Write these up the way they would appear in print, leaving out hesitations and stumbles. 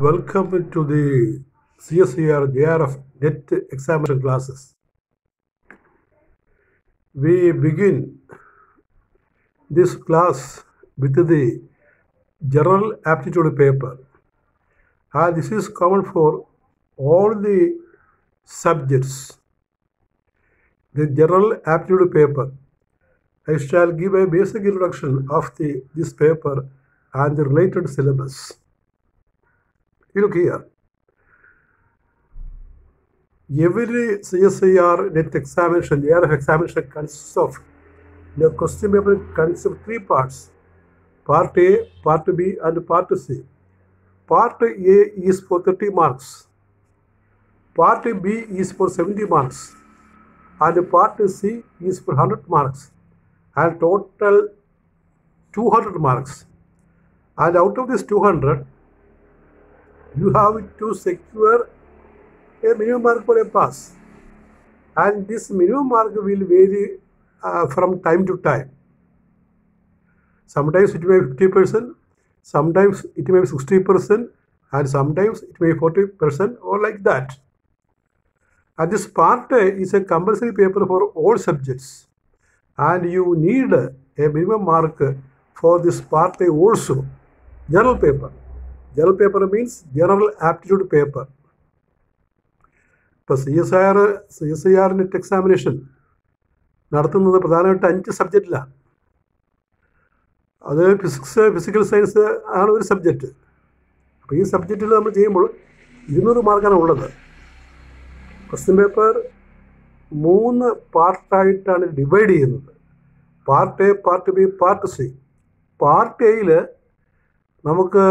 Welcome to the CSER JRF NET examination classes. We begin this class with the general aptitude paper, and this is common for all the subjects. The general aptitude paper. I shall give a basic introduction of this paper and the related syllabus. You look here. Every CSIR NET examination, JRF examination consists of the question paper consists of three parts: Part A, Part B, and Part C. Part A is for 30 marks. Part B is for 70 marks. And Part C is for 100 marks. And total 200 marks. And out of this 200, you have to secure a minimum mark for a pass, and this minimum mark will vary from time to time. Sometimes it may be 50%, sometimes it may be 60%, and sometimes it may be 40%, or like that. And this part A is a compulsory paper for all subjects, and you need a minimum mark for this part A also. General paper. General paper means general aptitude paper. ഇപ്പോൾ CSIR net examination നടത്തുന്നത് പ്രധാനമായിട്ട് 5 സബ്ജക്റ്റിലാണ്. അത് physical science ആണ് ഒരു subject. അപ്പോൾ ഈ സബ്ജക്റ്റിൽ നമ്മൾ ചെയ്യുമ്പോൾ 200 മാർക്കാണ് ഉള്ളത്. ക്വസ്റ്റ്യൻ പേപ്പർ 3 പാർട്ടായിട്ടാണ് ഡിവൈഡ് ചെയ്യുന്നത്. Part A, part B, part C. Part എയിൽ നമുക്ക്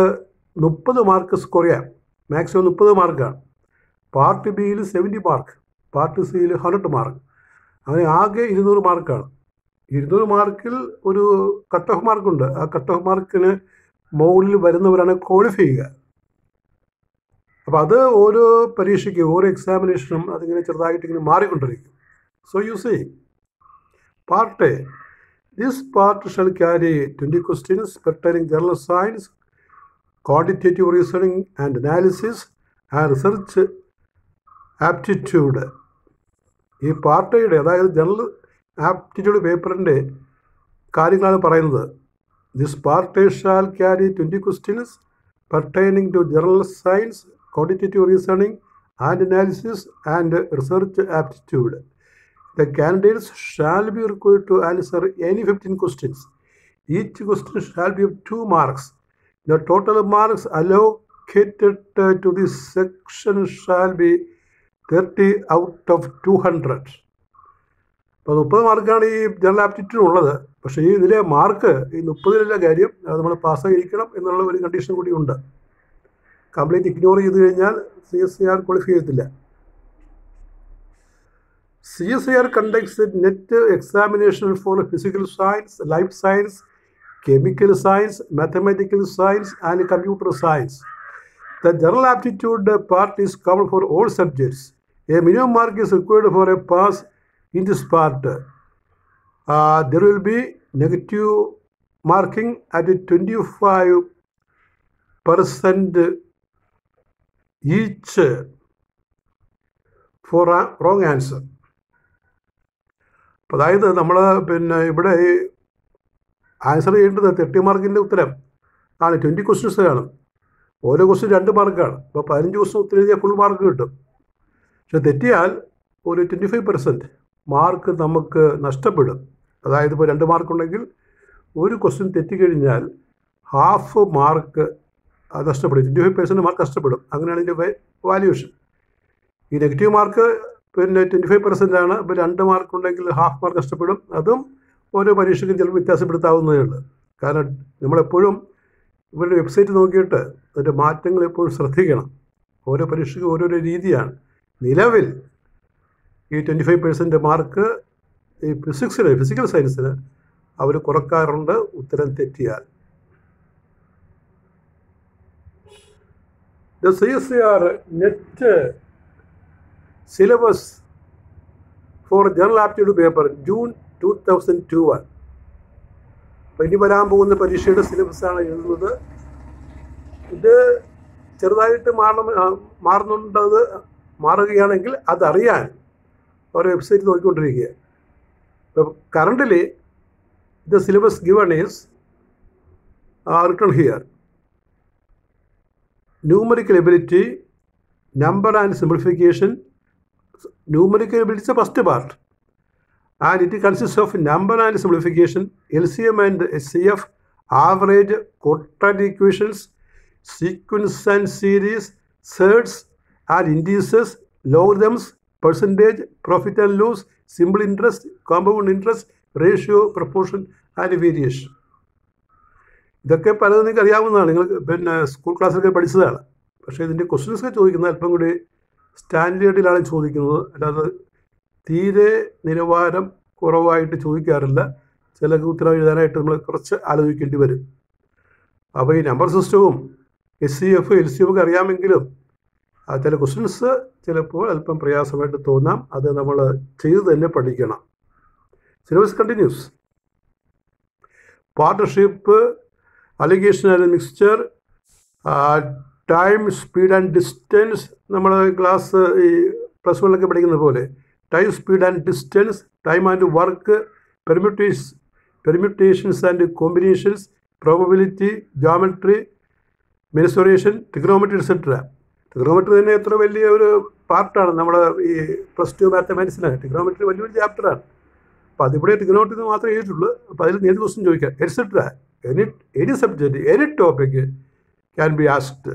30 മാർക്ക് സ്കോർ ചെയ്യാം. മാക്സിമം 30 മാർക്കാണ്. പാർട്ട് ബിയിൽ 70 മാർക്ക്, പാർട്ട് സിയിൽ 100 മാർക്ക്. അങ്ങനെ ആകെ 200 മാർക്കാണ്. 200 മാർക്കിൽ ഒരു കട്ട് ഓഫ് മാർക്കുണ്ട്. ആ കട്ട് ഓഫ് മാർക്കിന് മുകളിൽ വരുന്നവരാണ് ക്വാളിഫൈ ചെയ്യുക. അപ്പോൾ അത് ഓരോ പരീക്ഷയ്ക്ക് ഓരോ എക്സാമിനേഷനും അതിങ്ങനെ ചെറുതായിട്ട് ഇങ്ങനെ മാറിക്കൊണ്ടിരിക്കും. So you see part A. This part shall carry 20 questions pertaining general science, quantitative reasoning and analysis, and research aptitude. ഈ പാർട്ട് എയുടെ, അതായത് ജനറൽ ആപ്റ്റിറ്റ്യൂഡ് പേപ്പറിൻ്റെ കാര്യങ്ങളാണ് പറയുന്നത്. This part A shall carry 20 questions pertaining to general science, quantitative reasoning and analysis and research aptitude. The candidates shall be required to answer any 15 questions. Each question shall be of 2 marks. The total marks allocated to this section shall be 30 out of 200. അപ്പോൾ 30 മാർക്കാണ് ഈ general aptitude ഉള്ളത്. പക്ഷേ ഈ ഇതിലെ mark ഈ 30-ലുള്ള കാര്യം അത് നമ്മൾ പാസ്സായിരിക്കണം എന്നുള്ള ഒരു കണ്ടീഷൻ കൂടി ഉണ്ട്. കംപ്ലീറ്റ് ഇഗ്നോർ ചെയ്ത് കഴിഞ്ഞാൽ CSIR ക്വാളിഫൈ ചെയ്യത്തില്ല. CSIR conducts a NET examination for physical science, life science, chemical science, mathematical science, and computer science. The general aptitude part is covered for all subjects. A minimum mark is required for a pass in this part. There will be negative marking at 25% each for a wrong answer. അതായത് നമ്മൾ ഇവിടെ answer ചെയ്യേണ്ടത് 30 മാർക്കിൻ്റെ ഉത്തരം ആണ്. 20 questions കാണും. ഓരോ question 2 മാർക്കാണ്. അപ്പോൾ 15 ക്വസ്റ്റ്യൻ ഉത്തരം എഴുതിയാൽ ഫുൾ മാർക്ക് കിട്ടും. പക്ഷെ തെറ്റിയാൽ ഒരു 25% മാർക്ക് നമുക്ക് നഷ്ടപ്പെടും. അതായത് ഇപ്പോൾ 2 മാർക്കുണ്ടെങ്കിൽ ഒരു ക്വസ്റ്റ്യൻ തെറ്റിക്കഴിഞ്ഞാൽ ഹാഫ് മാർക്ക് നഷ്ടപ്പെടും. 25% മാർക്ക് നഷ്ടപ്പെടും. അങ്ങനെയാണ് ഇതിൻ്റെ വാല്യൂഷൻ. ഈ നെഗറ്റീവ് മാർക്ക് 25% ആണ്. ഇപ്പോൾ 2 മാർക്കുണ്ടെങ്കിൽ ഹാഫ് മാർക്ക് നഷ്ടപ്പെടും. അതും ഓരോ പരീക്ഷയ്ക്കും ചിലപ്പോൾ വ്യത്യാസപ്പെടുത്താവുന്നതേ ഉള്ളൂ. കാരണം നമ്മളെപ്പോഴും ഇവരുടെ വെബ്സൈറ്റ് നോക്കിയിട്ട് അതിൻ്റെ മാറ്റങ്ങൾ എപ്പോഴും ശ്രദ്ധിക്കണം. ഓരോ പരീക്ഷയ്ക്കും ഓരോരോ രീതിയാണ്. നിലവിൽ ഈ 25% മാർക്ക് ഈ ഫിസിക്കൽ സയൻസിന് അവർ കുറക്കാറുണ്ട് ഉത്തരം തെറ്റിയാൽ. The CSIR NET syllabus for general aptitude paper June 2021. അപ്പോൾ ഇനി വരാൻ പോകുന്ന പരീക്ഷയുടെ സിലബസാണ് എഴുതുന്നത്. ഇത് ചെറുതായിട്ട് മാറുകയാണെങ്കിൽ അതറിയാൻ ഒരു വെബ്സൈറ്റ് നോക്കിക്കൊണ്ടിരിക്കുക. ഇപ്പോൾ currently the syllabus given is written here. Numerical ability, number and simplification. Numerical ability is the first part, and it consists of number and simplification, LCM and HCF, average, quadratic equations, sequence and series, surds and indices, logarithms, percentage, profit and loss, simple interest, compound interest, ratio, proportion and variation. ഇതൊക്കെ പലതും നിങ്ങൾക്ക് അറിയാവുന്നതാണ്, നിങ്ങൾ പിന്നെ school ക്ലാസ്സിലൊക്കെ പഠിച്ചതാണ്. പക്ഷേ ഇതിൻ്റെ ക്വസ്റ്റ്യൻസൊക്കെ ചോദിക്കുന്നത് അല്പം കൂടി സ്റ്റാൻഡേർഡിലാണ് ചോദിക്കുന്നത്, അല്ലാതെ തീരെ നിലവാരം കുറവായിട്ട് ചോദിക്കാറില്ല. ചില ഉത്തരം എഴുതാനായിട്ട് നമ്മൾ കുറച്ച് ആലോചിക്കേണ്ടി വരും. അപ്പോൾ ഈ നമ്പർ സിസ്റ്റവും HCF, LCM ഒക്കെ അറിയാമെങ്കിലും ചില ക്വസ്റ്റ്യൻസ് ചിലപ്പോൾ അല്പം പ്രയാസമായിട്ട് തോന്നാം. അത് നമ്മൾ ചെയ്ത് തന്നെ പഠിക്കണം. Syllabus continues. Partnership, alligation and mixture, time, speed and distance. നമ്മൾ ക്ലാസ് ഈ പ്ലസ് വണ്ണിലൊക്കെ പഠിക്കുന്ന പോലെ time, speed and distance, time and work, permutations and combinations, probability, geometry, mensuration, trigonometry etcetera. Trigonometry തന്നെ എത്ര വലിയ ഒരു പാർട്ടാണ് നമ്മൾ ഈ +2 മാത്തമാറ്റിക്സിന്. ട്രിഗണോമെട്രി വലിയൊരു ചാപ്റ്ററാണ്. അപ്പോൾ അതിവിടെ ട്രിഗണോമെട്രി മാത്രമേ എഴുതിയിട്ടുള്ളൂ. അപ്പോൾ അതിൽ ഏത് ക്വസ്റ്റ്യൻ ചോദിക്കാം, etcetera. Any subject, any topic can be asked.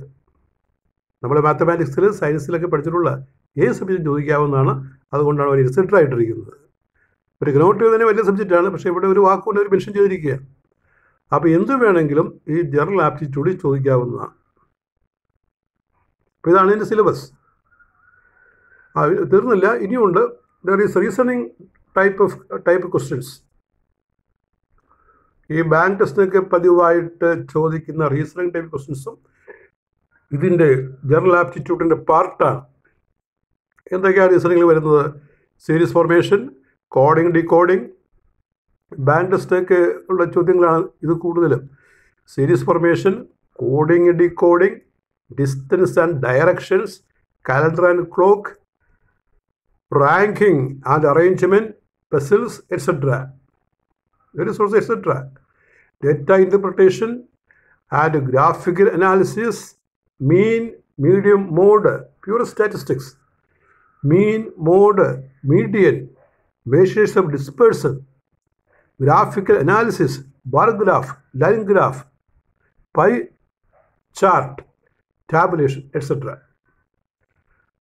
നമ്മൾ മാത്തമാറ്റിക്സിൽ, സയൻസിലൊക്കെ പഠിച്ചിട്ടുള്ള ഏത് സബ്ജക്റ്റ് ചോദിക്കാവുന്നതാണ്. അതുകൊണ്ടാണ് അവർ എക്സെട്ര ആയിട്ടിരിക്കുന്നത്. ഒരു ട്രിഗണോമെട്രി തന്നെ വലിയ സബ്ജക്റ്റാണ്, പക്ഷേ ഇവിടെ ഒരു വാക്കുകൊണ്ട് അവർ മെൻഷൻ ചെയ്തിരിക്കുകയാണ്. അപ്പോൾ എന്ത് വേണമെങ്കിലും ഈ ജനറൽ ആപ്റ്റിറ്റ്യൂഡിൽ ചോദിക്കാവുന്നതാണ്. അപ്പോൾ ഇതാണ് ഇതിൻ്റെ സിലബസ്. തീർന്നില്ല, ഇനിയുണ്ട്. There is reasoning type questions. ഈ ബാങ്ക് ടെസ്റ്റിനൊക്കെ പതിവായിട്ട് ചോദിക്കുന്ന റീസണിങ് ടൈപ്പ് ക്വസ്റ്റ്യൻസും ഇതിൻ്റെ ജനറൽ ആപ്റ്റിറ്റ്യൂഡിൻ്റെ പാർട്ടാണ്. എന്തൊക്കെയാണ് റീസണിങ്ങിൽ വരുന്നത്? Series formation, coding, decoding. Bank ടെസ്റ്റൊക്കെ ഉള്ള ചോദ്യങ്ങളാണ് ഇത് കൂടുതലും. Series formation, coding, decoding, distance and directions, calendar and clock, ranking and arrangement, puzzles, etcetera. etc. Data interpretation and graphical analysis, mean, medium, mode, pure statistics, mean, mode, median, measures of dispersion, graphical analysis, bar graph, line graph, pie chart, tabulation, etc.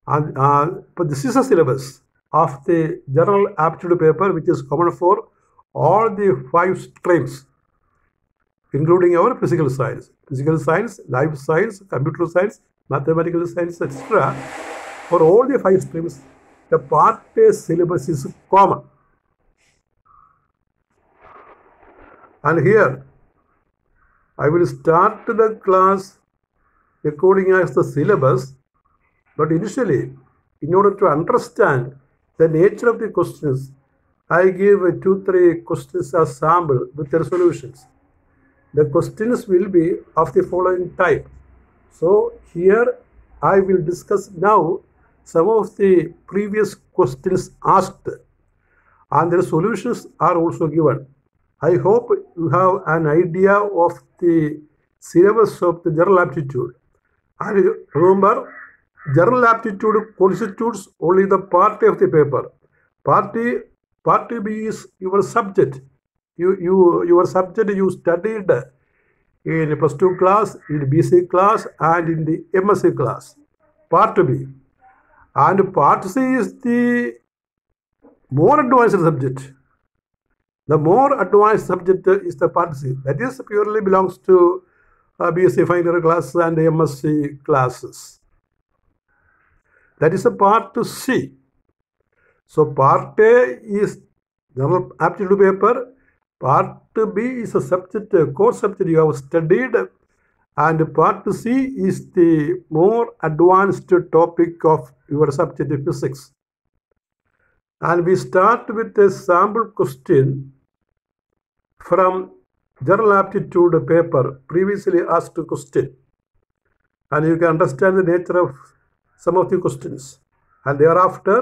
But this is a syllabus of the general aptitude paper, which is common for all the 5 streams, including our physical science, life science, computer science, mathematical science, etc. For all the 5 streams, the part A syllabus is common. And here, I will start the class according as the syllabus, but initially, in order to understand the nature of the questions, I give 2-3 questions as sample with their solutions. The questions will be of the following type. So here I will discuss now some of the previous questions asked, and their solutions are also given. I hope you have an idea of the syllabus of the general aptitude. And remember, general aptitude constitutes only the part A of the paper. Part B is your subject. Your subject you studied in +2 class, in BC class, and in the MSc class. Part B. And Part C is the more advanced subject. The more advanced subject is the Part C. That is purely belongs to BSc final class and MSc classes. That is a Part C. So Part A is general aptitude paper. Part B is a subject, core subject you have studied, and Part C is the more advanced topic of your subject physics. And we start with a sample question from general aptitude paper, previously asked question. and you can understand the nature of some of the questions. And thereafter,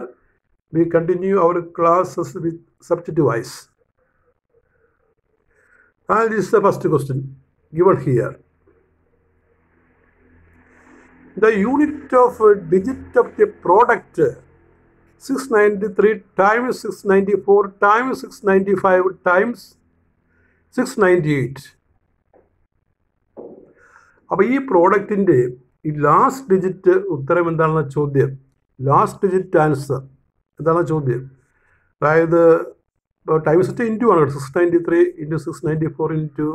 we continue our classes with subjective wise. And this is the first question given here. The unit of digit of the product 693 times 694 times 695 times 698. അപ്പോൾ ഈ പ്രോഡക്റ്റിൻ്റെ ഈ last digit ഉത്തരം എന്താണെന്ന ചോദ്യം, last digit answer എന്താണ് ചോദ്യം. അതായത് times into ആണ്, 693 ഇൻറ്റു 694 ഇൻറ്റു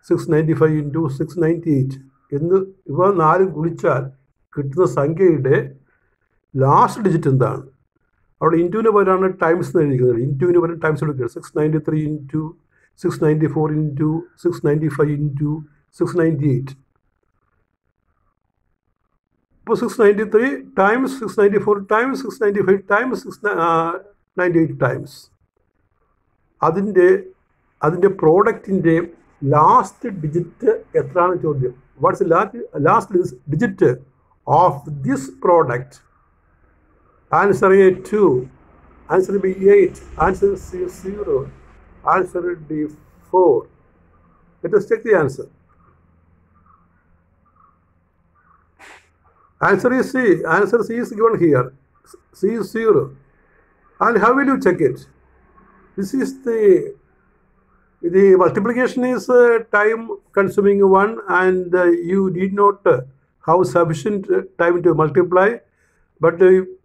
695 ഇൻറ്റു 698 എന്ന് ഇവ 4 ഗുണിച്ചാൽ കിട്ടുന്ന സംഖ്യയുടെ ലാസ്റ്റ് ഡിജിറ്റ് എന്താണ്. അവിടെ ഇൻറ്റുവിന് പകരമാണ് ടൈംസ് എന്ന് എഴുതിക്കുന്നത്. ഇൻറ്റുവിന് പകരം ടൈംസ് എടുക്കുക. 693 ഇൻറ്റു 694 ഇൻറ്റു 695 ഇൻറ്റു 698. അപ്പോൾ 693 ടൈംസ് 694 ടൈംസ് 695 ടൈംസ് 698 ടൈംസ് അതിൻ്റെ പ്രോഡക്റ്റിൻ്റെ ലാസ്റ്റ് ഡിജിറ്റ് എത്രയാണ് ചോദ്യം. What's last digit of this product. Answer A 2, answer B 8, answer C 0, answer D 4. Let us check the answer. Answer is C. Answer C is given here. C is 0. And how will you check it? This is the multiplication is time consuming one, and you need not have sufficient time to multiply, but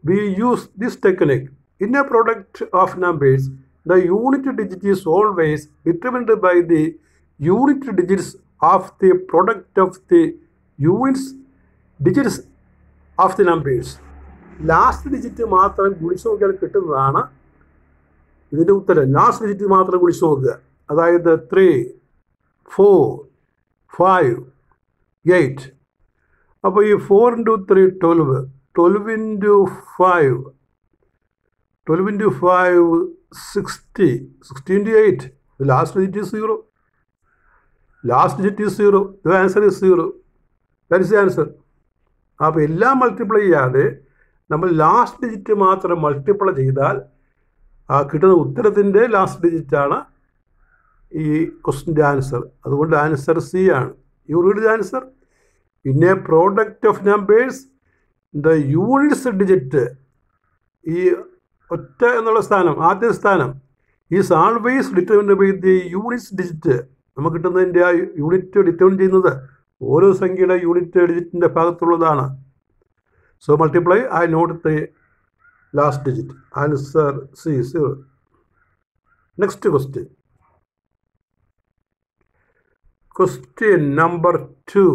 we use this technique. In a product of numbers, the unit digit is always determined by the unit digits of the product of the units digits of the numbers. Last digit മാത്രം ഗുണിച്ച് നോക്കിയാൽ കിട്ടുന്നതാണ് ഇതിൻ്റെ ഉത്തരം. Last digit മാത്രം ഗുണിച്ച് നോക്കുക. അതായത് 3, 4, 5, 8. അപ്പോൾ ഈ 4 into 3 12, 12 into 5 60, 60 into 8. Last digit is 0. Last digit is 0. The answer is 0. That is the answer. അപ്പോൾ എല്ലാം മൾട്ടിപ്ലൈ ചെയ്യാതെ നമ്മൾ ലാസ്റ്റ് ഡിജിറ്റ് മാത്രം മൾട്ടിപ്ലൈ ചെയ്താൽ കിട്ടുന്ന ഉത്തരത്തിൻ്റെ ലാസ്റ്റ് ഡിജിറ്റാണ് ഈ ക്വസ്റ്റിൻ്റെ ആൻസർ. അതുകൊണ്ട് ആൻസർ സി ആണ്. You read the answer. In a product of numbers the units digit, ഈ ഒറ്റ എന്നുള്ള സ്ഥാനം, ആദ്യ സ്ഥാനം is always determined by the units digit. നമുക്ക് കിട്ടുന്നതിൻ്റെ ആ യൂണിറ്റ് ഡിറ്റർമിൻ ചെയ്യുന്നത് ഓരോ സംഖ്യയുടെ യൂണിറ്റ് ഡിജിറ്റിൻ്റെ ഭാഗത്തുള്ളതാണ്. So multiply I note the last digit. Answer C 0. Next question. Question number 2.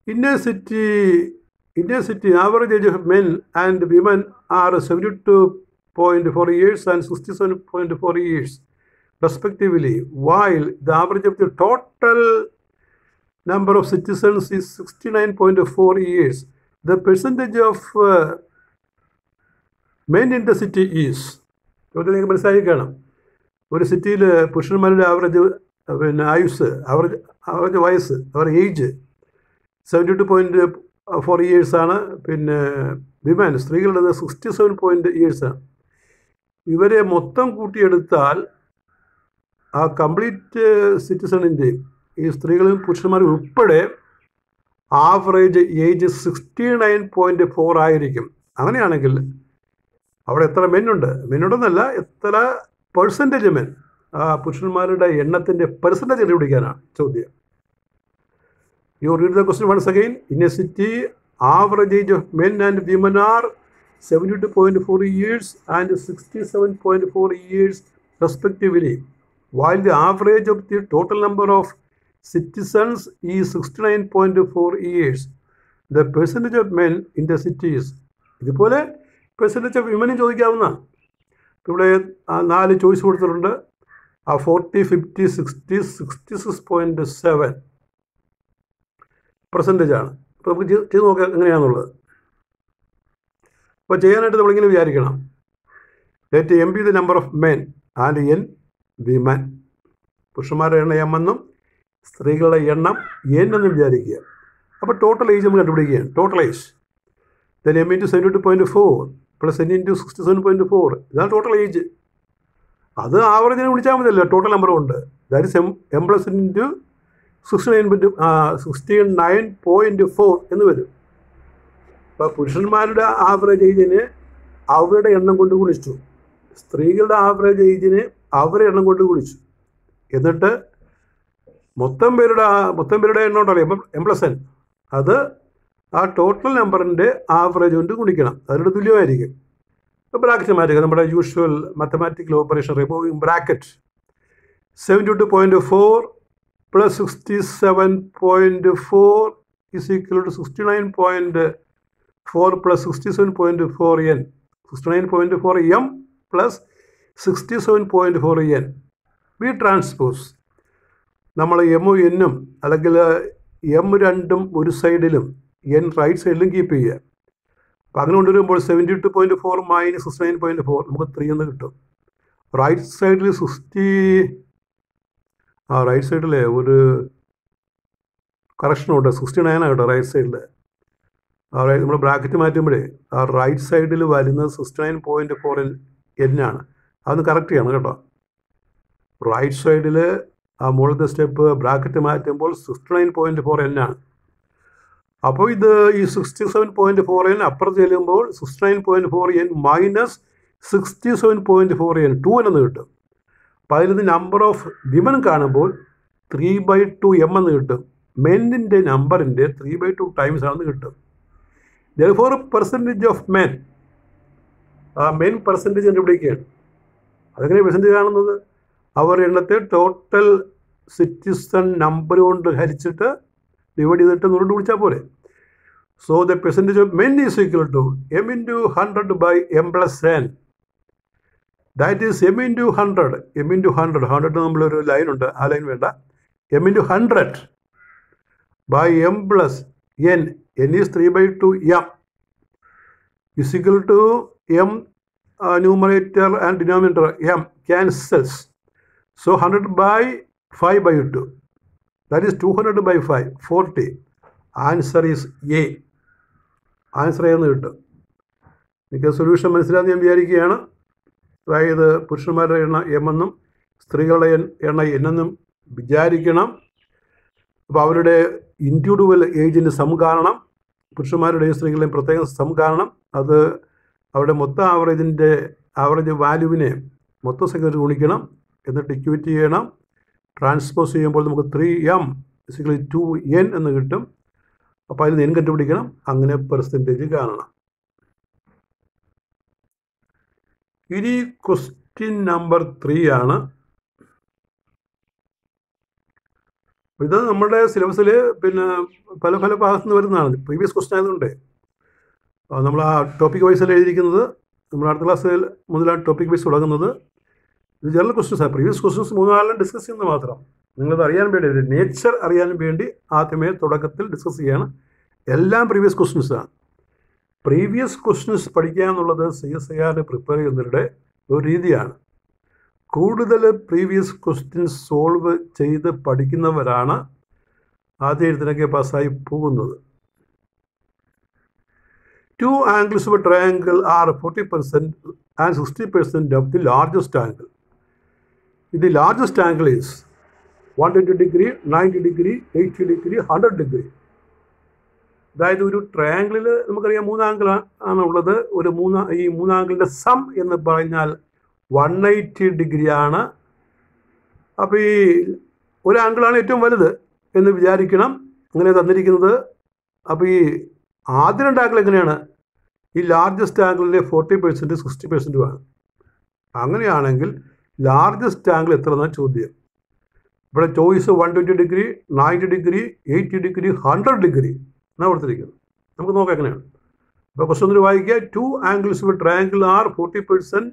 In a city, average age of men and women are 72.4 years and 67.4 years, respectively, while the average of the total number of citizens is 69.4 years. The percentage of men in the city is. ചോദ്യം മനസ്സിലാക്കണം. ഒരു സിറ്റിയിൽ പുരുഷന്മാരുടെ average ആയുസ്, അവരുടെ വയസ്സ്, അവരുടെ age 72.4 ഇയേഴ്സാണ്. Women, സ്ത്രീകളുടേത് 67 ഇയേഴ്സാണ്. ഇവരെ മൊത്തം കൂട്ടിയെടുത്താൽ ആ കംപ്ലീറ്റ് സിറ്റിസണിൻ്റെ, ഈ സ്ത്രീകളും പുരുഷന്മാരും ഉൾപ്പെടെ ആവറേജ് ഏജ് 69.4 ആയിരിക്കും. അങ്ങനെയാണെങ്കിൽ അവിടെ എത്ര മെന്നുണ്ടെന്നല്ല, എത്ര പെർസെൻറ്റേജ് മെൻ, പുരുഷന്മാരുടെ എണ്ണത്തിൻ്റെ പെർസെൻറ്റേജ് കണ്ടുപിടിക്കാനാണ് ചോദ്യം. You read the question once again. In a city average age of men and women are 72.4 years and 67.4 years respectively, while the average of the total number of citizens is 69.4 years. The percentage of men in the cities. ഇതുപോലെ percentage of വിമനും ചോദിക്കാവുന്നതാണ്. ഇവിടെ 4 choice കൊടുത്തിട്ടുണ്ട്. 40, 50, 60, 66.7 പെർസെൻറ്റേജാണ്. അപ്പോൾ നമുക്ക് ചെയ്ത് നോക്കാം എങ്ങനെയാണെന്നുള്ളത്. അപ്പോൾ ചെയ്യാനായിട്ട് നമ്മളിങ്ങനെ വിചാരിക്കണം. Let M B the number of men and N women. പുരുഷന്മാരുടെ എണ്ണം എം എന്നും സ്ത്രീകളുടെ എണ്ണം എൻ എന്നും വിചാരിക്കുക. അപ്പോൾ ടോട്ടൽ ഏജ് നമ്മൾ കണ്ടുപിടിക്കുകയാണ്. Total age then m into 72.4 plus n into 67.4 ഇതാണ് ടോട്ടൽ ഏജ്. അത് ആവറേജിനെ വിളിച്ചാൽ മതിയല്ലോ, ടോട്ടൽ നമ്പർ കൊണ്ട്. That is m plus n into 69.4 എന്ന് വരും. അപ്പോൾ പുരുഷന്മാരുടെ ആവറേജ് ഏജിന് അവരുടെ എണ്ണം കൊണ്ട് ഗുണിച്ചു, സ്ത്രീകളുടെ ആവറേജ് ഏജിന് അവരുടെ എണ്ണം കൊണ്ട് ഗുണിച്ചു. എന്നിട്ട് മൊത്തം പേരുടെ എണ്ണം ഉണ്ടല്ലോ m പ്ലസ് n, അത് ആ ടോട്ടൽ നമ്പറിൻ്റെ ആവറേജ് കൊണ്ട് ഗുണിക്കണം. അതിനോട് തുല്യമായിരിക്കും. ബ്രാക്കറ്റ് മാറ്റുക, നമ്മുടെ usual mathematical operation, removing bracket. 72.4 plus 67.4 is equal to 69.4 plus 67.4 n. 69.4 m plus 67.4 n. We transpose നമ്മൾ എമ്മും എന്നും അല്ലെങ്കിൽ എം രണ്ടും ഒരു സൈഡിലും എൻ റൈറ്റ് സൈഡിലും കീപ്പ് ചെയ്യുക. അപ്പോൾ അങ്ങനെ കൊണ്ടുവരുമ്പോൾ 72.4 മൈനസ് 69.4 നമുക്ക് 3 എന്ന് കിട്ടും. റൈറ്റ് സൈഡിൽ റൈറ്റ് സൈഡിൽ ഒരു കറക്ഷനുണ്ട്, 69 കേട്ടോ റൈറ്റ് സൈഡിൽ. നമ്മൾ ബ്രാക്കറ്റ് മാറ്റുമ്പോഴേ ആ റൈറ്റ് സൈഡിൽ വരുന്നത് 69.4 n ആണ്. അതൊന്ന് കറക്റ്റ് ചെയ്യണം കേട്ടോ. റൈറ്റ് സൈഡിൽ ആ മുകളിലത്തെ സ്റ്റെപ്പ് ബ്രാക്കറ്റ് മാറ്റുമ്പോൾ 69.4 n ആണ്. അപ്പോൾ ഇത് ഈ 67.4 n അപ്പുറത്ത് ചെല്ലുമ്പോൾ 69.4 n മൈനസ് 67.4 n 2 n എന്ന് കിട്ടും. അപ്പോൾ അതിൽ നിന്ന് നമ്പർ ഓഫ് വിമൻ കാണുമ്പോൾ 3/2 m എന്ന് കിട്ടും. മെന്നിൻ്റെ നമ്പറിൻ്റെ 3/2 ടൈംസ് ആണെന്ന് കിട്ടും. therefore പെർസെൻറ്റേജ് ഓഫ് മെൻ, ആ മെൻ പെർസെൻറ്റേജ് കണ്ടുപിടിക്കുകയാണ്. അതെങ്ങനെ പെർസെൻറ്റേജ് കാണുന്നത്? അവർ എണ്ണത്തെ ടോട്ടൽ സിറ്റിസൺ നമ്പർ കൊണ്ട് ഹരിച്ചിട്ട് ഡിവൈഡ് ചെയ്തിട്ട് നൂറ് വിളിച്ചാൽ പോരെ. So the percentage of men is equal to m into 100 by m plus n. That is m into 100. m into 100 നമ്മളൊരു ലൈൻ ഉണ്ട്, ആ ലൈൻ വേണ്ട. m into 100 by m plus n. n is 3/2 m is equal to m numerator and denominator m cancels. So 100 by 5/2. That is 200 by 5, 40. Answer is A. Answer എന്ന് കിട്ടും. എനിക്ക് solution മനസ്സിലാന്ന് ഞാൻ വിചാരിക്കുകയാണ്. അതായത് പുരുഷന്മാരുടെ എണ്ണ m എന്നും സ്ത്രീകളുടെ എണ്ണ n എന്നും വിചാരിക്കണം. അപ്പോൾ അവരുടെ ഇൻഡിവിജ്വൽ ഏജിൻ്റെ സം കാണണം, പുരുഷന്മാരുടെയും സ്ത്രീകളുടെയും പ്രത്യേകം സം കാണണം. അത് അവരുടെ മൊത്തം ആവറേജ് വാല്യൂവിനെ മൊത്തം സംഖ്യ ഗുണിക്കണം, എന്നിട്ട് ഇക്വേറ്റ് ചെയ്യണം. ട്രാൻസ്പോസ് ചെയ്യുമ്പോൾ നമുക്ക് 3m = 2n എന്ന് കിട്ടും. അപ്പോൾ അതിൽ n കണ്ടുപിടിക്കണം, അങ്ങനെ പെർസെൻറ്റേജ് കാണണം. ഇനി ക്വസ്റ്റ്യൻ നമ്പർ 3 ആണ്. ഇത് നമ്മുടെ സിലബസിൽ പിന്നെ പല ഭാഗത്തു നിന്ന് വരുന്നതാണ്. പ്രീവിയസ് ക്വസ്റ്റ്യൻ ആയതുകൊണ്ട് നമ്മൾ ആ ടോപ്പിക് വൈസല്ല എഴുതിയിരിക്കുന്നത്. നമ്മൾ അടുത്ത ക്ലാസ്സിൽ മുതലാണ് ടോപ്പിക് വൈസ് തുടങ്ങുന്നത്. ഇത് ജനറൽ ക്വസ്റ്റ്യൻസാണ്. പ്രീവിയസ് ക്വസ്റ്റ്യൻസ് 3-4 ഡിസ്കസ് ചെയ്യുന്നത് മാത്രം. നിങ്ങളത് അറിയാൻ വേണ്ടി, നേച്ചർ അറിയാനും വേണ്ടി ആദ്യമേ തുടക്കത്തിൽ ഡിസ്കസ് ചെയ്യണം. എല്ലാം പ്രീവിയസ് ക്വസ്റ്റ്യൻസാണ്. പ്രീവിയസ് ക്വസ്റ്റ്യൻസ് പഠിക്കുക എന്നുള്ളത് CSIR പ്രിപ്പയർ ചെയ്യുന്നവരുടെ ഒരു രീതിയാണ്. കൂടുതൽ പ്രീവിയസ് ക്വസ്റ്റ്യൻസ് സോൾവ് ചെയ്ത് പഠിക്കുന്നവരാണ് ആദ്യ എഴുത്തിനൊക്കെ പാസ്സായി പോകുന്നത്. 2 angles of a triangle are 40% and 60% of the largest angle. The largest angle is 120 degree, 90 degree, 80 degree, 100 degree. അതായത് ഒരു ട്രയാങ്കിളിൽ നമുക്കറിയാം 3 ആംഗിൾ ആണ് ഉള്ളത്. ഈ 3 ആംഗിളിൻ്റെ സം എന്ന് പറഞ്ഞാൽ 180 ഡിഗ്രിയാണ്. അപ്പോൾ ഈ ഒരു ആംഗിളാണ് ഏറ്റവും വലുത് എന്ന് വിചാരിക്കണം, അങ്ങനെ തന്നിരിക്കുന്നത്. അപ്പോൾ ഈ ആദ്യ 2 ആംഗിൾ എങ്ങനെയാണ്? ഈ ലാർജസ്റ്റ് ആംഗിളിൻ്റെ 40% 60%ആണ്. അങ്ങനെയാണെങ്കിൽ ലാർജസ്റ്റ് ആംഗിൾ എത്ര എന്നാണ് ചോദ്യം. ഇവിടെ choice 120 degree, 90 degree, 80 degree, 100 degree എന്നാണ് കൊടുത്തിരിക്കുന്നത്. നമുക്ക് നോക്കാം എങ്ങനെയാണ്. അപ്പോൾ ക്വസ്റ്റ്യൻ ഒന്ന് വായിക്കുക. 2 angles of a triangle are 40%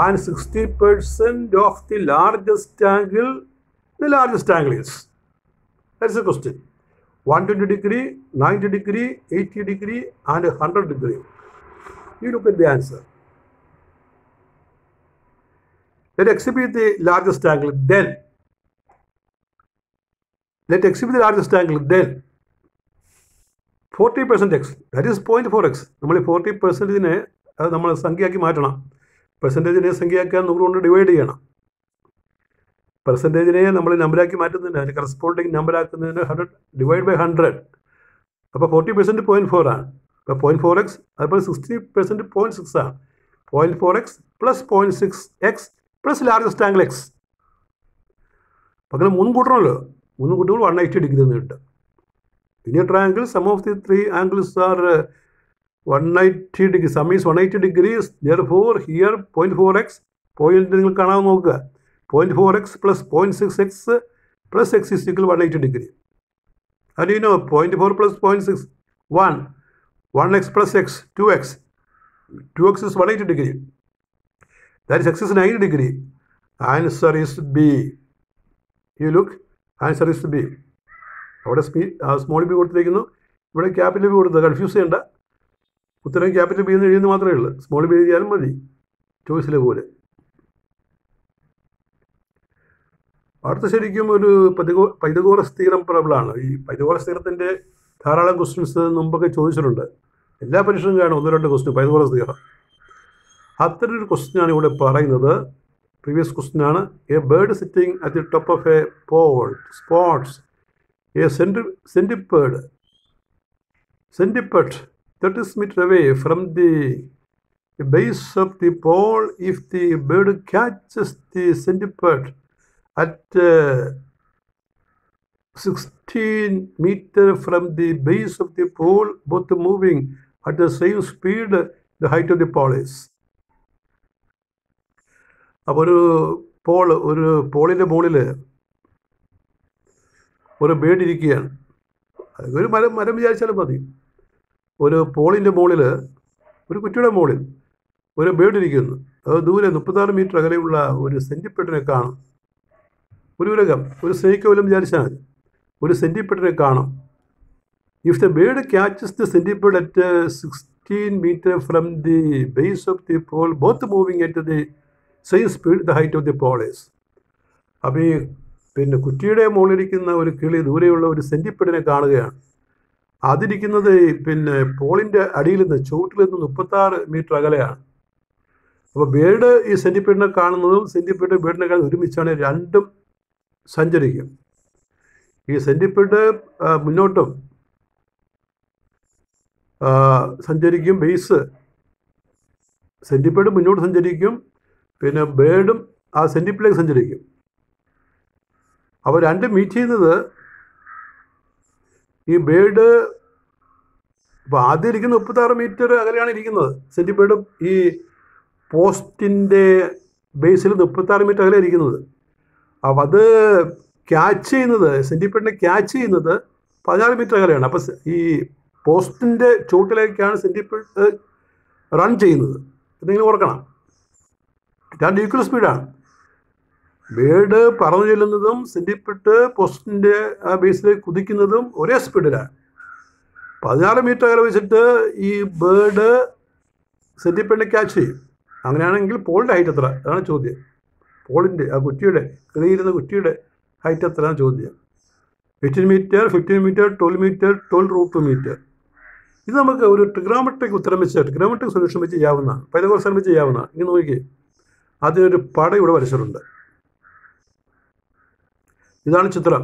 and 60% of the largest angle. The largest angle is, that's the question. 120 degree, 90 degree, 80 degree and 100 degree. You look at the answer. Let us exhibit the largest angle. Then let x be the largest angle, then 40% x, that is 0.4x. നമ്മൾ 40%നെ അത് നമ്മൾ സംഖ്യയാക്കി മാറ്റണം. പെർസെൻറ്റേജിനെ സംഖ്യയാക്കാൻ 100 കൊണ്ട് divide ചെയ്യണം. പെർസെൻറ്റേജിനെ നമ്മൾ നമ്പറാക്കി മാറ്റുന്നതിന് അതിന് corresponding നമ്പറാക്കുന്നതിന് 100 divide by 100. അപ്പോൾ 40% 0.4 ആണ്. അപ്പോൾ 0.4x അതുപോലെ 60% 0.6 ആണ്. 0.4x plus 0.6x plus largest angle X. അങ്ങനെ 3 കൂട്ടണമല്ലോ. 3 കൂട്ടുമ്പോൾ 180 ഡിഗ്രി എന്ന് കിട്ടും. In a triangle, some of the 3 angles are 180 degrees. Sum is 180 degrees. Therefore, here 0.4x, point നിങ്ങൾ കാണാൻ നോക്കുക. 0.4x plus 0.6x plus x is equal 180 degree. How do you know? 0.4 plus 0.6, 1. 1x plus x, 2x. 2x is 180 degree. That is x is 90 degree. Answer is B. You look, answer is B. അവിടെ small B കൊടുത്തിരിക്കുന്നു, ഇവിടെ capital B കൊടുത്തത്. Confuse ചെയ്യേണ്ട. ഉത്തരം capital B എന്ന് എഴുതുന്നത് മാത്രമേ ഉള്ളൂ. സ്മോൾ ബി എഴുതിയാലും മതി, ചോയ്സിലെ പോലെ. അടുത്ത ശരിക്കും ഒരു പൈതഗോറസ് തിയറം പ്രോബ്ലമാണ്. ഈ പൈതഗോറസ് തിയറത്തിൻ്റെ ധാരാളം ക്വസ്റ്റ്യൻസ് മുമ്പൊക്കെ ചോദിച്ചിട്ടുണ്ട്. എല്ലാ പരീക്ഷയും കാണും 1-2 ക്വസ്റ്റ്യൻ പൈതഗോറസ് തിയറം. അത്തരൊരു ക്വസ്റ്റ്യനാണ് ഇവിടെ പറയുന്നത്. പ്രീവിയസ് ക്വസ്റ്റ്യനാണ്. A bird sitting at the top of a pole spots a centipede 30 meters away from the base of the pole. If the bird catches the centipede at 16 meters from the base of the pole, both moving at the same speed, the height of the pole is. അപ്പോൾ ഒരു പോളിൻ്റെ മുകളിൽ ഒരു bird ഇരിക്കുകയാണ്. ഒരു മരം വിചാരിച്ചാലും മതി. ഒരു പോളിൻ്റെ മുകളിൽ, ഒരു കുറ്റിയുടെ മുകളിൽ ഒരു ബേഡ് ഇരിക്കുന്നു. അത് ദൂരെ 36 മീറ്റർ അകലെയുള്ള ഒരു സെൻറ്റിപ്പീഡിനെ കാണും. ഒരു ഉരകം, ഒരു സ്നേക്ക് പോലും വിചാരിച്ചാൽ മതി. ഒരു സെൻറ്റിപ്പീഡിനെ കാണും. If the bird catches the centipede at 16 metre from the base of the pole, both moving at the same speed, the height of the pole is. അപ്പോൾ ഈ കുറ്റിയുടെ മുകളിലിരിക്കുന്ന ഒരു കിളി ദൂരെയുള്ള ഒരു സെൻറ്റിപ്പീഡിനെ കാണുകയാണ്. അതിരിക്കുന്നത് പോളിൻ്റെ അടിയിൽ നിന്ന്, ചുവട്ടിൽ നിന്ന് 36 മീറ്റർ അകലെയാണ്. അപ്പോൾ ബേഡ് ഈ സെൻറ്റിപ്പീഡിനെ കാണുന്നതും സെൻറ്റിപ്പീഡ് ബേഡിനെ കാണുന്നതും ഒരുമിച്ചാണ്. രണ്ടും സഞ്ചരിക്കും. ഈ സെൻറ്റിപ്പീഡ് മുന്നോട്ടും സഞ്ചരിക്കും. ബേസ് സെൻറ്റിപ്പീഡ് മുന്നോട്ട് സഞ്ചരിക്കും, ബേഡും ആ സെൻറ്റിപ്പീഡിലേക്ക് സഞ്ചരിക്കും. അപ്പോൾ രണ്ടും മീറ്റ് ചെയ്യുന്നത് ഈ ബേഡ് ഇപ്പോൾ ആദ്യം ഇരിക്കുന്ന 36 മീറ്റർ അകലെയാണ് ഇരിക്കുന്നത്. സെൻറ്റിപ്പീഡും ഈ പോസ്റ്റിൻ്റെ ബേസിൽ 36 മീറ്റർ അകലെ ഇരിക്കുന്നത്. അപ്പോൾ അത് ക്യാച്ച് ചെയ്യുന്നത്, സെൻറ്റിപ്പീഡിനെ ക്യാച്ച് ചെയ്യുന്നത് 14 മീറ്റർ അകലെയാണ്. അപ്പോൾ ഈ പോസ്റ്റിൻ്റെ ചുവട്ടിലേക്കാണ് സെൻറ്റിപ്പീഡ് റൺ ചെയ്യുന്നത്. എന്തെങ്കിലും ഓർക്കണം, രണ്ട് ഈക്വൽ സ്പീഡാണ്. ബേഡ് പറന്നു ചെല്ലുന്നതും സെൻറ്റിപ്പീഡ് പോസ്റ്റിൻ്റെ ആ ബേസിലേക്ക് കുതിക്കുന്നതും ഒരേ സ്പീഡിലാണ്. 16 മീറ്റർ അകലെ വെച്ചിട്ട് ഈ ബേഡ് സെൻറ്റിപ്പീഡിനെ ക്യാച്ച് ചെയ്യും. അങ്ങനെയാണെങ്കിൽ പോളിൻ്റെ ഹൈറ്റ് എത്ര? അതാണ് ചോദ്യം. പോളിൻ്റെ ആ കുറ്റിയുടെ കിളിയിരുന്ന കുറ്റിയുടെ ഹൈറ്റ് എത്രയാണ് ചോദ്യം. 18 മീറ്റർ, 15 മീറ്റർ, 12 മീറ്റർ, 12√2 മീറ്റർ. ഇത് നമുക്ക് ഒരു ട്രിഗ്നോമെട്രിക് ഉത്തരം വെച്ച്, ട്രിഗ്നോമെട്രിക് സൊല്യൂഷൻ വെച്ച് ചെയ്യാവുന്നതാണ്. പൈതഗോറസ് വെച്ച് ചെയ്യാവുന്നതാണ്. ഇങ്ങനെ നോക്കിയേ, അതിനൊരു പടം ഇവിടെ വരച്ചിട്ടുണ്ട്. ഇതാണ് ചിത്രം.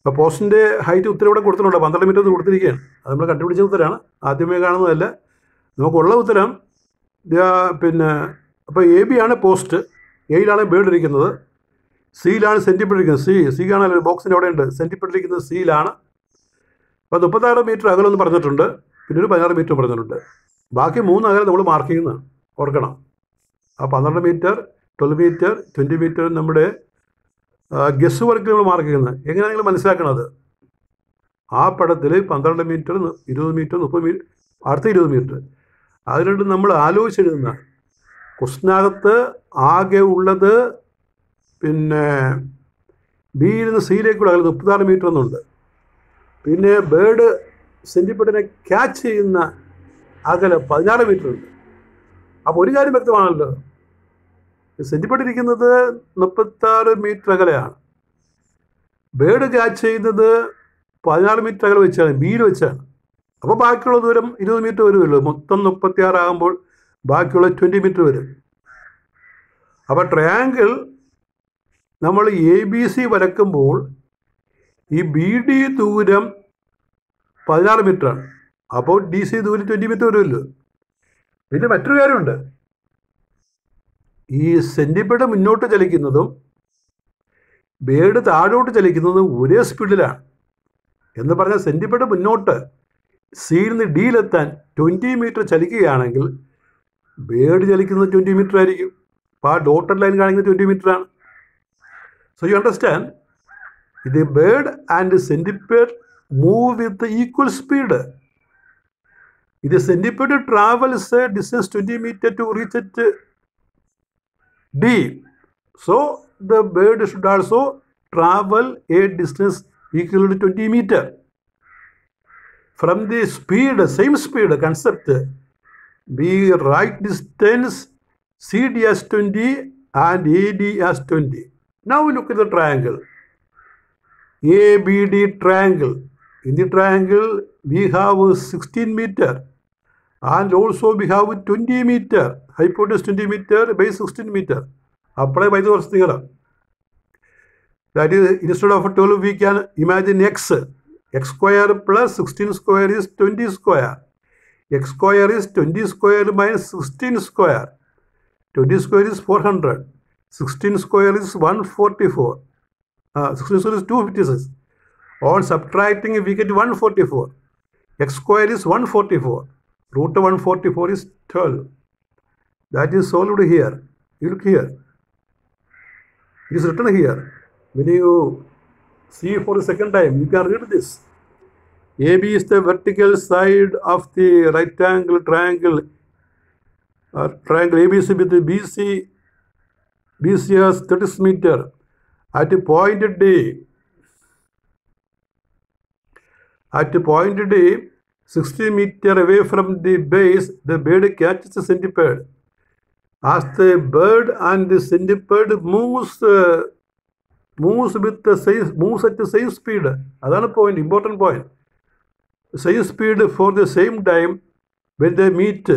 അപ്പോൾ പോസ്റ്റിൻ്റെ ഹൈറ്റ് ഉത്തരം ഇവിടെ കൊടുത്തിട്ടുണ്ട്. 12 മീറ്റർ കൊടുത്തിരിക്കുകയാണ്. അത് നമ്മൾ കണ്ടുപിടിച്ച ഉത്തരമാണ്, ആദ്യമേ കാണുന്നതല്ല. നമുക്കുള്ള ഉത്തരം അപ്പോൾ AB ആണ് പോസ്റ്റ്, Aയിലാണ് ബേഡ് ഇരിക്കുന്നത്, സിയിലാണ് സെൻറ്റിപ്പീഡ് ഇരിക്കുന്നത്. സി കാണാനല്ലോ ബോക്സിൻ്റെ അവിടെ ഉണ്ട്. സെൻറ്റിപ്പീഡ് ഇരിക്കുന്നത് സിയിലാണ്. അപ്പോൾ 36 മീറ്റർ അകലൊന്ന് പറഞ്ഞിട്ടുണ്ട്, പിന്നെ ഒരു 16 മീറ്റർ പറഞ്ഞിട്ടുണ്ട്. ബാക്കി 3 അകലം നമ്മൾ മാർക്ക് ചെയ്യുന്നതാണ്, ഓർക്കണം. ആ 12 മീറ്റർ, 12 മീറ്റർ, 20 മീറ്റർ നമ്മുടെ ഗസ് വർക്കിൽ നമ്മൾ മാർക്ക് ചെയ്യുന്നത്. എങ്ങനെയാണ് നിങ്ങൾ മനസ്സിലാക്കണത്? ആ പടത്തിൽ 12 മീറ്റർ, 20 മീറ്റർ, 30 മീറ്റർ, അടുത്ത 20 മീറ്റർ, അതിനുണ്ട് നമ്മൾ ആലോചിച്ചെഴുതുന്ന ക്വസ്റ്റിനകത്ത് ആകെ ഉള്ളത് ബിയിൽ നിന്ന് സിയിലേക്കുള്ള അകലെ 36 മീറ്റർ എന്നുണ്ട്. പിന്നെ ബേഡ് സെൻറ്റിപ്പീഡിനെ ക്യാച്ച് ചെയ്യുന്ന അകലെ 16 മീറ്റർ ഉണ്ട്. അപ്പോൾ ഒരു കാര്യം വ്യക്തമാണല്ലോ, സെൻറ്റിപ്പീഡ് ഇരിക്കുന്നത് 36 മീറ്റർ അകലെയാണ്. ബേഡ് ക്യാച്ച് ചെയ്യുന്നത് 14 മീറ്റർ അകലെ വെച്ചാണ്, ബിയിൽ വെച്ചാണ്. അപ്പോൾ ബാക്കിയുള്ള ദൂരം 20 മീറ്റർ വരുമല്ലോ. മൊത്തം 36 ആകുമ്പോൾ ബാക്കിയുള്ള 20 മീറ്റർ വരും. അപ്പോൾ ട്രയാങ്കിൾ നമ്മൾ ABC വരക്കുമ്പോൾ ഈ BD ദൂരം 16 മീറ്ററാണ്. അപ്പോൾ DC ദൂരം 20 മീറ്റർ വരുമല്ലോ. പിന്നെ മറ്റൊരു കാര്യമുണ്ട്, ഈ സെൻറ്റിമീറ്റർ മുന്നോട്ട് ചലിക്കുന്നതും ബേഡ് താഴോട്ട് ചലിക്കുന്നതും ഒരേ സ്പീഡിലാണ്. എന്ന് പറഞ്ഞാൽ സെൻറ്റിമീറ്റർ മുന്നോട്ട് സിയിൽ നിന്ന് ഡിയിലെത്താൻ 20 മീറ്റർ ചലിക്കുകയാണെങ്കിൽ ബേഡ് ചലിക്കുന്നത് 20 മീറ്റർ ആയിരിക്കും. അപ്പോൾ ആ ഡോട്ടഡ് ലൈൻ കാണിക്കുന്നത് 20 മീറ്ററാണ്. So you understand, the bird and centimetre move with equal speed. The centimeter travels a distance 20 meter to reach at D. So the bird should also travel a distance equal to 20 meter. From the speed, same speed concept, we write distance CD as 20 and AD as 20. Now we look at the triangle. ABD triangle. In the triangle, we have 16 meter. And also we have 20 meter, hypotenuse 20 meter, base 16 meter. Apply by the first theorem. That is, instead of 12 we can imagine x. X square plus 16 square is 20 square. X square is 20 square minus 16 square. 20 square is 400. 16 square is 144. 16 square is 256. On subtracting we get 144. X square is 144. Root of 144 is 12. That is solved here. You look here. It is written here. When you see for the second time, you can read this. AB is the vertical side of the rectangle triangle. Triangle ABC with the BC as 36 meter. At point D, At point D, 60 meter away from the base, the bird catches the centipede. As the bird and the centipede moves at the same speed. That's the point, important point. Same speed for the same time when they meet.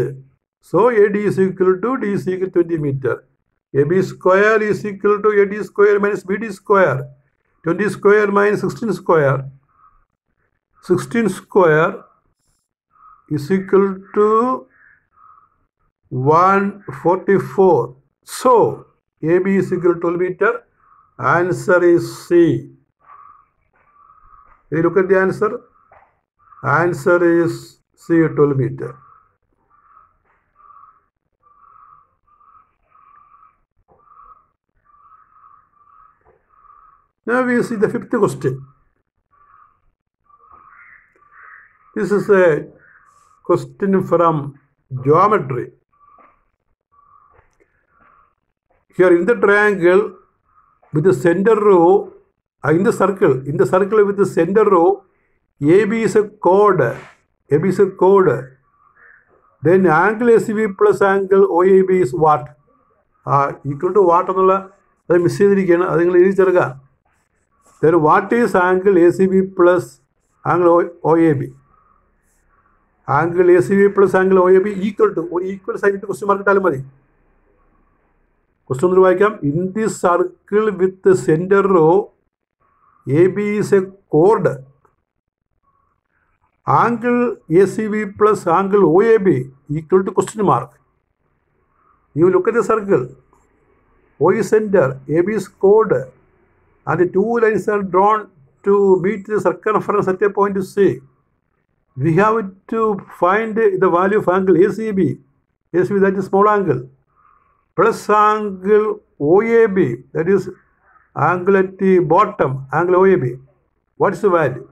So AD is equal to D is equal to 20 meter. AB square is equal to AD square minus BD square. 20 square minus 16 square. 16 square is equal to 144. So AB is equal to 12 meter. Answer is C. You look at the answer. Answer is C, 12 meter. Now we see the fifth question. This is a question from geometry. Here in the triangle with the center row, in the circle with the center row, AB is a chord. AB is a chord. Then angle ACB plus angle OAB is what? Equal to what? That miss it. Then what is angle ACB plus angle OAB? Angle ACB plus angle OAB equal to, or equal sign to question mark. Question in this circle with the center row, AB is a chord. Angle ACB plus angle OAB equal to question mark. You look at the circle. O is center, AB is chord, and the two lines are drawn to meet the circumference at a point C. We have to find the value of angle ACB. ACB, that is small angle, plus angle OAB, that is angle at the bottom, angle OAB. What is the value?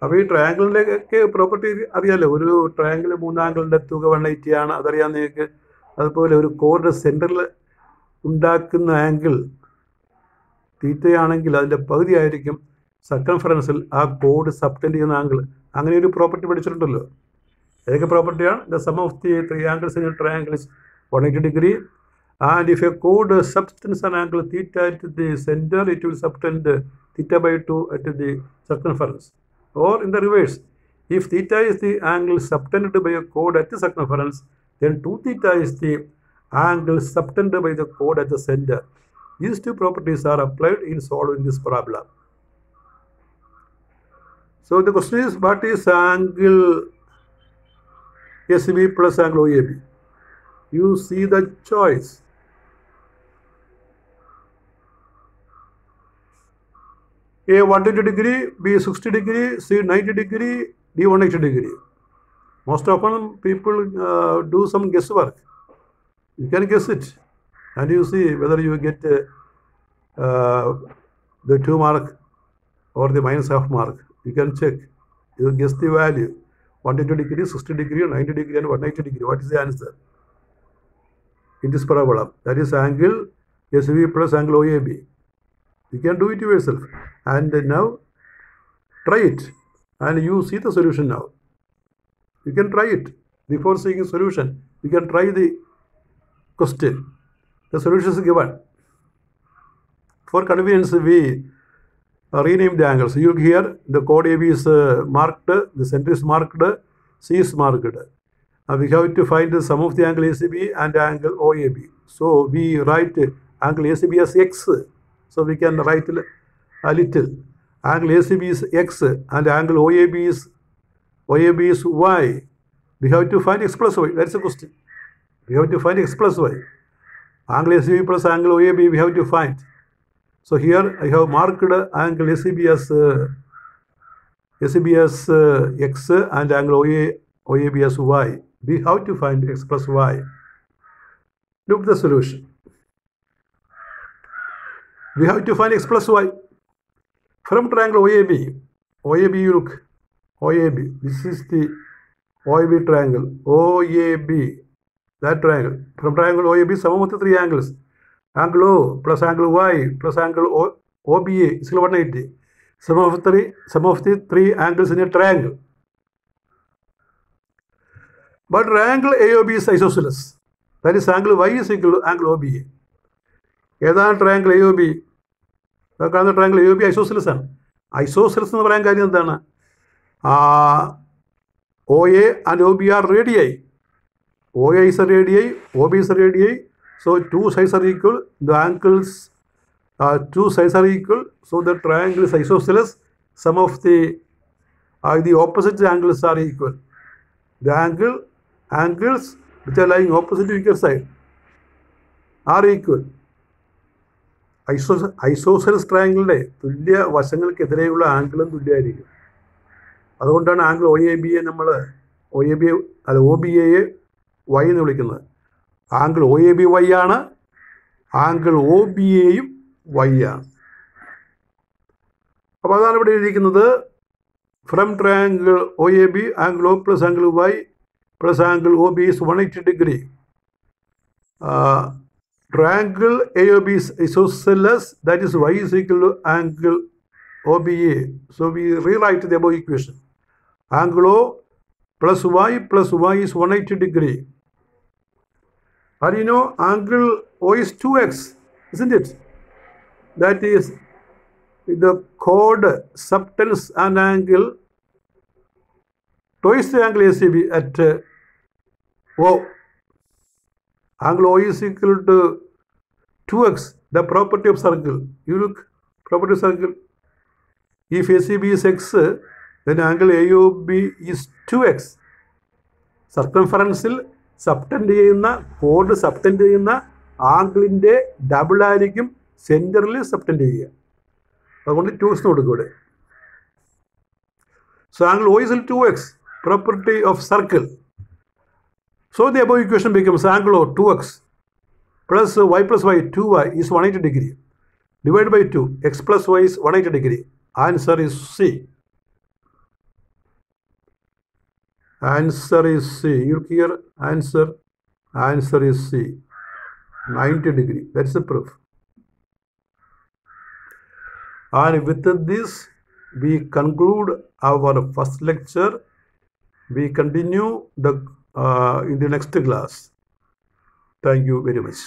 അപ്പോൾ ഈ ട്രയാങ്കിളിൻ്റെയൊക്കെ property അറിയാമല്ലോ. ഒരു triangle 3 ആംഗിളിൻ്റെ തുക 180 ആണ്, അതറിയാം നിങ്ങൾക്ക്. അതുപോലെ ഒരു കോറിൻ്റെ സെൻറ്ററിൽ ഉണ്ടാക്കുന്ന ആംഗിൾ തീറ്റയാണെങ്കിൽ അതിൻ്റെ പകുതി ആയിരിക്കും സർക്കംഫറൻസിൽ ആ കോഡ് സബ്റ്റൻഡ് ചെയ്യുന്ന ആംഗിൾ. അങ്ങനെ ഒരു പ്രോപ്പർട്ടി പഠിച്ചിട്ടുണ്ടല്ലോ. ഏതൊക്കെ പ്രോപ്പർട്ടിയാണ്? The sum of the three angles in triangle is 180 degree, And if a chord subtends an angle theta at the center, it will subtend theta by 2 at the circumference. Or in the reverse, if theta is the angle subtended by a chord at the circumference, then 2 theta is the angle subtended by the chord at the center. These two properties are applied in solving this parabola. So the question is, what is angle SB plus angle OAB? You see the choice. A 120 degree, B 60 degree, C 90 degree, D 180 degree. Most often people do some guesswork. You can guess it, and you see whether you get the 2 mark or the minus half mark. You can check. You guess the value. 120 degree, 60 degree, 90 degree, and 180 degree. What is the answer in this parabola? That is angle SB plus angle OAB. You can do it yourself. And now try it. And you see the solution now. You can try it. Before seeing a solution, you can try the question. The solution is given. For convenience, we rename the angles. You here, the chord AB is marked, the center is marked, C is marked. We have to find the sum of the angle ACB and angle OAB. So we write angle ACB as X. So we can write a little. Angle ACB is X and angle OAB is Y. We have to find X plus Y. That's the question. We have to find X plus Y. Angle ACB plus angle OAB we have to find. So here I have marked angle ACB as X and angle OAB as Y. We have to find X plus Y. Look at the solution. We have to find X plus Y. From triangle OAB, you look, OAB, this is the OAB triangle, OAB, that triangle. From triangle OAB, sum of the 3 angles. Angle O plus angle Y plus angle OBA is 180. Sum of the 3 angles in a triangle. But angle AOB is isosceles. That is angle Y is equal to angle OBA. ഏതാണ് triangle A O B? കാണുന്ന triangle A O B isosceles ആണ്. Isosceles എന്ന് പറയാൻ കാര്യം എന്താണ്? O A and O B are radii. O A is a radii, OB is a radii. So 2 sides are equal. The angles 2 sides are equal. So the triangle is isosceles. Some of the opposite angles are equal. The angles which are lying opposite to each side are equal. Isosceles ട്രയാങ്കിളിൻ്റെ തുല്യ വശങ്ങൾക്കെതിരെയുള്ള ആംഗിളും തുല്യമായിരിക്കും. അതുകൊണ്ടാണ് angle O A ബിയെ നമ്മൾ O B എയെ Y എന്ന് വിളിക്കുന്നത്. Angle O A B Y ആണ്, ആംഗിൾ ഒ ബി എയും വൈ ആണ്. അപ്പോൾ അതാണ് ഇവിടെ എഴുതിയിരിക്കുന്നത്. From triangle O A B angle O plus angle Y plus angle O B is 180 degree. Triangle AOB is isosceles, that is y is equal to angle OBA. So we rewrite the above equation. Angle O plus y is 180 degree. And you know angle O is 2x, isn't it? That is the chord subtends an angle twice the angle ACB at O. Angle O is equal to 2x, the property of circle. You look, property of circle. If ACB is x, then angle AOB is 2x. സർക്കംഫറൻസിൽ subtend ചെയ്യുന്ന കോഡ് subtend ചെയ്യുന്ന ആംഗിളിൻ്റെ double ആയിരിക്കും സെൻറ്ററിൽ subtend ചെയ്യുക. അതുകൊണ്ട് 2x കൊടുക്കും ഇവിടെ. So angle O is 2x, property of circle. So the above equation becomes angle O 2x plus y plus y 2y is 180 degree. Divided by 2, x plus y is 180 degree. Answer is C. Answer is C. You hear answer. Answer is C. 90 degree. That's the proof. And with this, we conclude our first lecture. We continue in the next class. Thank you very much.